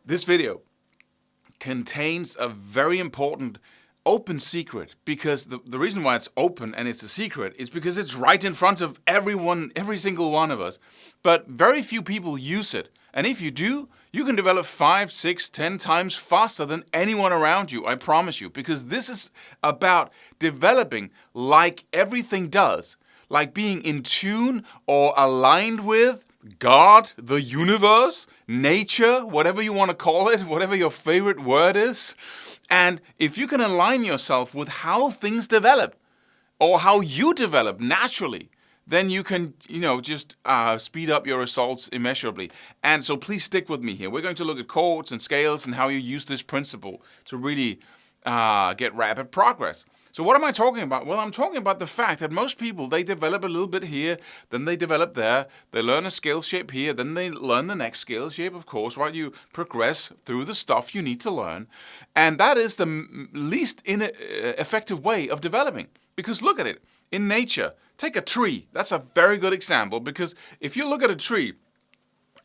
This video contains a very important open secret, because the reason why it's open and it's a secret is because it's right in front of everyone, every single one of us. But very few people use it. And if you do, you can develop 5, 6, 10 times faster than anyone around you, I promise you. Because this is about developing like everything does, like being in tune or aligned with God, the universe, nature, whatever you want to call it, whatever your favorite word is. And if you can align yourself with how things develop or how you develop naturally, then you can, just speed up your results immeasurably. And so please stick with me here. We're going to look at chords and scales and how you use this principle to really get rapid progress. So what am I talking about? Well, I'm talking about the fact that most people, they develop a little bit here, then they develop there, they learn a scale shape here, then they learn the next scale shape, of course, right? You progress through the stuff you need to learn. And that is the least effective way of developing. Because look at it. In nature, take a tree. That's a very good example, because if you look at a tree,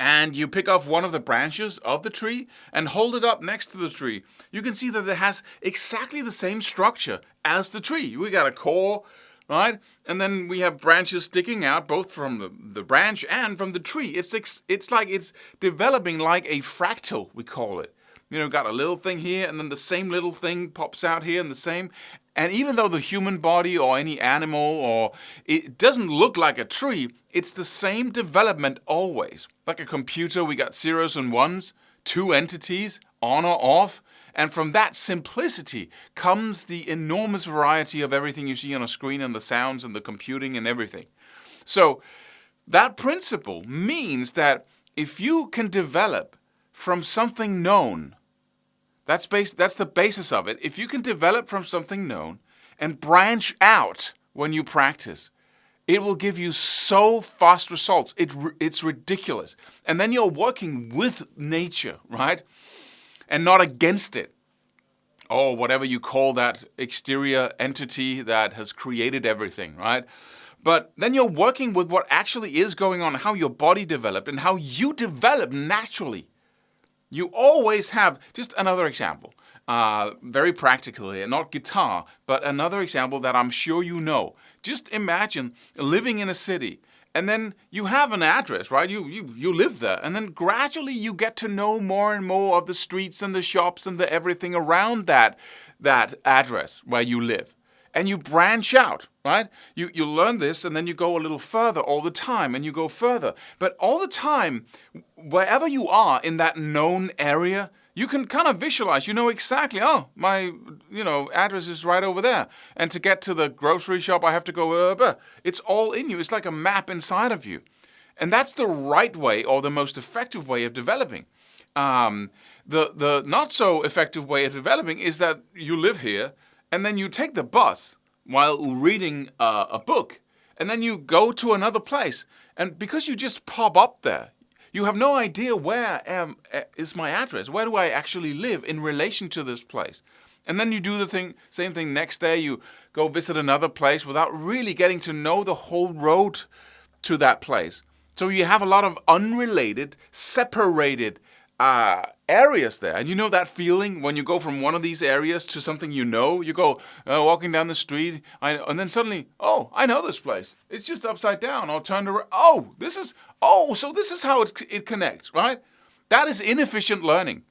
and you pick off one of the branches of the tree and hold it up next to the tree, you can see that it has exactly the same structure as the tree. We got a core, right? And then we have branches sticking out both from the branch and from the tree. It's like it's developing like a fractal, we call it. Got a little thing here, and then the same little thing pops out here, and the same. And even though the human body or any animal, or it doesn't look like a tree, it's the same development always. Like a computer, we got zeros and ones, two entities, on or off. And from that simplicity comes the enormous variety of everything you see on a screen, and the sounds and the computing and everything. So that principle means that if you can develop from something known, that's the basis of it. If you can develop from something known and branch out when you practice, it will give you so fast results. It's ridiculous. And then you're working with nature, right? And not against it. Or whatever you call that exterior entity that has created everything, right? But then you're working with what actually is going on, how your body developed and how you develop naturally. You always have, just another example, very practically, not guitar, but another example that I'm sure you know. Just imagine living in a city, and then you have an address, right? You live there, and then gradually you get to know more and more of the streets and the shops and the everything around that address where you live. And you branch out, right? You learn this, and then you go a little further all the time, and you go further. But all the time, wherever you are in that known area, you can kind of visualize. You know exactly, my address is right over there. And to get to the grocery shop, I have to go, it's all in you. It's like a map inside of you. And that's the right way, or the most effective way of developing. The not so effective way of developing is that you live here, and then you take the bus while reading a book, and then you go to another place. And because you just pop up there, you have no idea where is my address. Where do I actually live in relation to this place? And then you do the same thing next day. You go visit another place without really getting to know the whole road to that place. So you have a lot of unrelated, separated areas there. And you know that feeling when you go from one of these areas to something you go walking down the street, and then suddenly, I know this place. It's just upside down. I'll turn around. So this is how it connects, right? That is inefficient learning.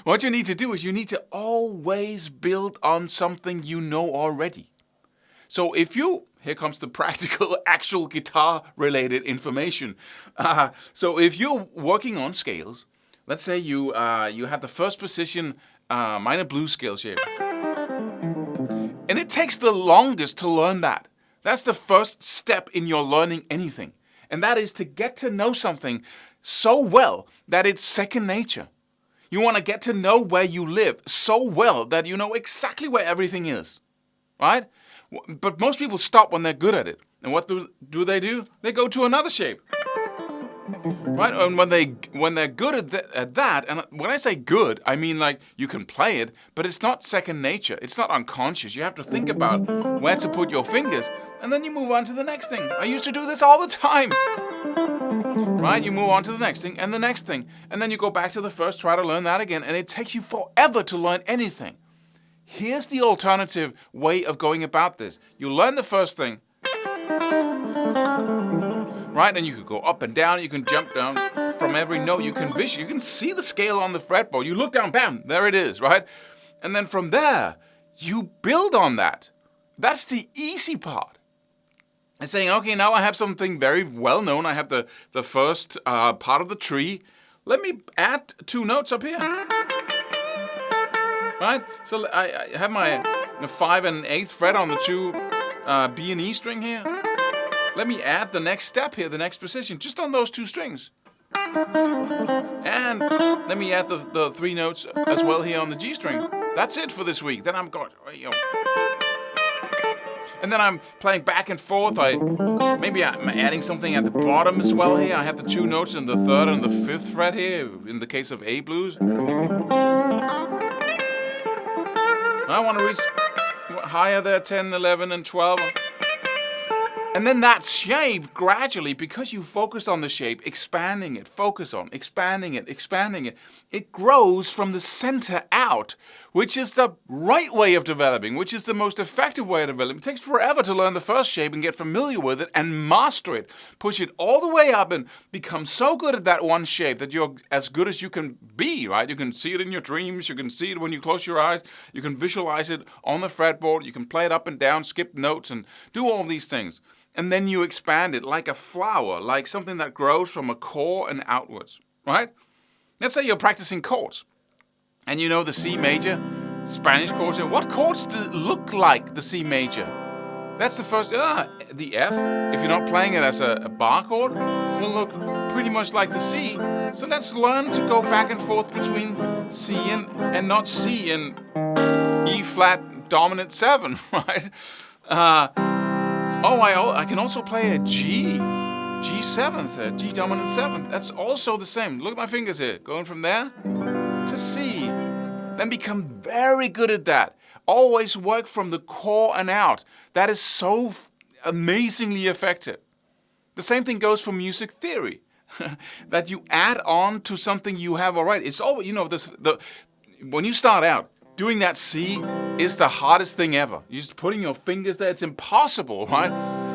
What you need to do is you need to always build on something you know already. So here comes the practical, actual guitar-related information. So if you're working on scales, let's say you have the first position minor blues scale shape. And it takes the longest to learn that. That's the first step in your learning anything. And that is to get to know something so well that it's second nature. You want to get to know where you live so well that you know exactly where everything is, right? But most people stop when they're good at it. And what do? They go to another shape. Right? And when they're good at that, and when I say good, I mean like you can play it, but it's not second nature. It's not unconscious. You have to think about where to put your fingers, and then you move on to the next thing. I used to do this all the time. right? You move on to the next thing and the next thing. And then you go back to the first, try to learn that again, and it takes you forever to learn anything. Here's the alternative way of going about this. You learn the first thing, right? And you can go up and down, you can jump down from every note, you can see the scale on the fretboard. You look down, bam, there it is, right? And then from there, you build on that. That's the easy part. And saying, okay, now I have something very well known. I have the first part of the tree. Let me add 2 notes up here. Right? So I have my 5 and 8th fret on the 2 B and E string here. Let me add the next step here, the next position, just on those 2 strings. And let me add the 3 notes as well here on the G string. That's it for this week. Then I'm going, and then I'm playing back and forth. Maybe I'm adding something at the bottom as well here. I have the 2 notes in the 3rd and the 5th fret here, in the case of A blues. I want to reach higher there, 10, 11, and 12. And then that shape gradually, because you focus on the shape, expanding it, focus on, expanding it, it grows from the center out, which is the right way of developing, which is the most effective way of developing. It takes forever to learn the first shape and get familiar with it and master it. Push it all the way up and become so good at that one shape that you're as good as you can be, right? You can see it in your dreams. You can see it when you close your eyes. You can visualize it on the fretboard. You can play it up and down, skip notes, and do all these things. And then you expand it like a flower, like something that grows from a core and outwards, right? Let's say you're practicing chords, and you know the C major, Spanish chords. What chords look like the C major? That's the first, the F, if you're not playing it as a bar chord, will look pretty much like the C. So let's learn to go back and forth between C and not C and E flat dominant 7, right? I can also play a G7th, G dominant 7. That's also the same. Look at my fingers here, going from there to C. Then become very good at that. Always work from the core and out. That is so amazingly effective. The same thing goes for music theory, that you add on to something you have already. It's all, when you start out, doing that C is the hardest thing ever. You're just putting your fingers there. It's impossible, right?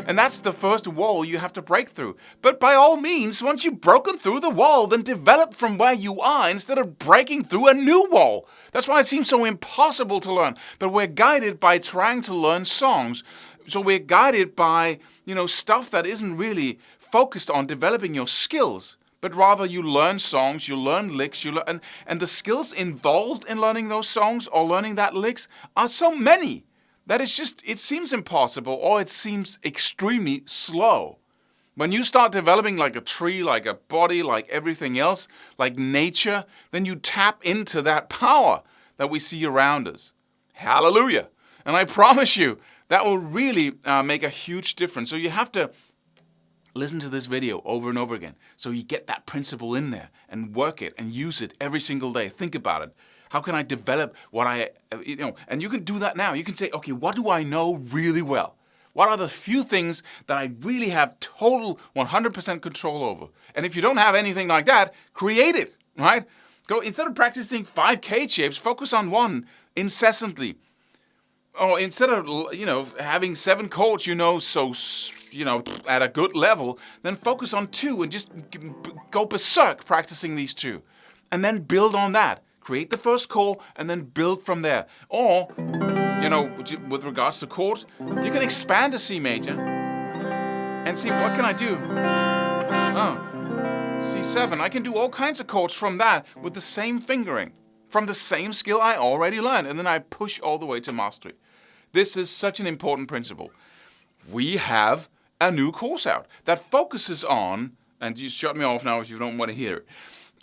And that's the first wall you have to break through. But by all means, once you've broken through the wall, then develop from where you are instead of breaking through a new wall. That's why it seems so impossible to learn. But we're guided by trying to learn songs. So we're guided by, stuff that isn't really focused on developing your skills. But rather you learn songs, you learn licks, and the skills involved in learning those songs or learning that licks are so many that it seems impossible or it seems extremely slow. When you start developing like a tree, like a body, like everything else, like nature, then you tap into that power that we see around us. Hallelujah. And I promise you, that will really make a huge difference. So you have to listen to this video over and over again so you get that principle in there and work it and use it every single day. Think about it. How can I develop what and you can do that now. You can say, okay, what do I know really well? What are the few things that I really have total 100% control over? And if you don't have anything like that, create it, right? Instead of practicing 5K shapes, focus on one incessantly. Or instead of, having 7 chords, at a good level, then focus on 2 and just go berserk practicing these 2. And then build on that. Create the first chord and then build from there. Or, with regards to chords, you can expand the C major and see, what can I do? C7. I can do all kinds of chords from that with the same fingering, from the same skill I already learned. And then I push all the way to mastery. This is such an important principle. We have a new course out that focuses on, and you shut me off now if you don't want to hear it,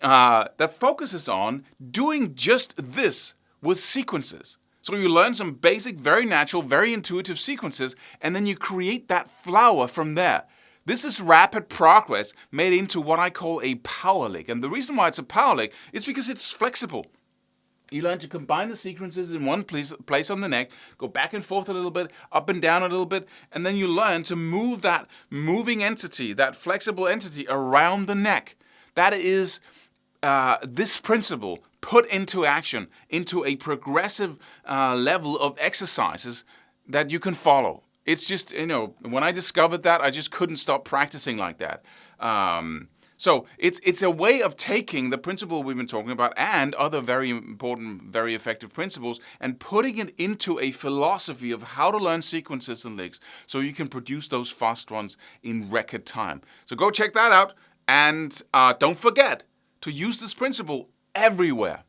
that focuses on doing just this with sequences. So you learn some basic, very natural, very intuitive sequences, and then you create that flower from there. This is rapid progress made into what I call a power lick. And the reason why it's a power lick is because it's flexible. You learn to combine the sequences in one place on the neck, go back and forth a little bit, up and down a little bit, and then you learn to move that moving entity, that flexible entity around the neck. That is this principle put into action, into a progressive level of exercises that you can follow. It's just, when I discovered that, I just couldn't stop practicing like that. So it's a way of taking the principle we've been talking about and other very important, very effective principles and putting it into a philosophy of how to learn sequences and licks so you can produce those fast ones in record time. So go check that out, and don't forget to use this principle everywhere.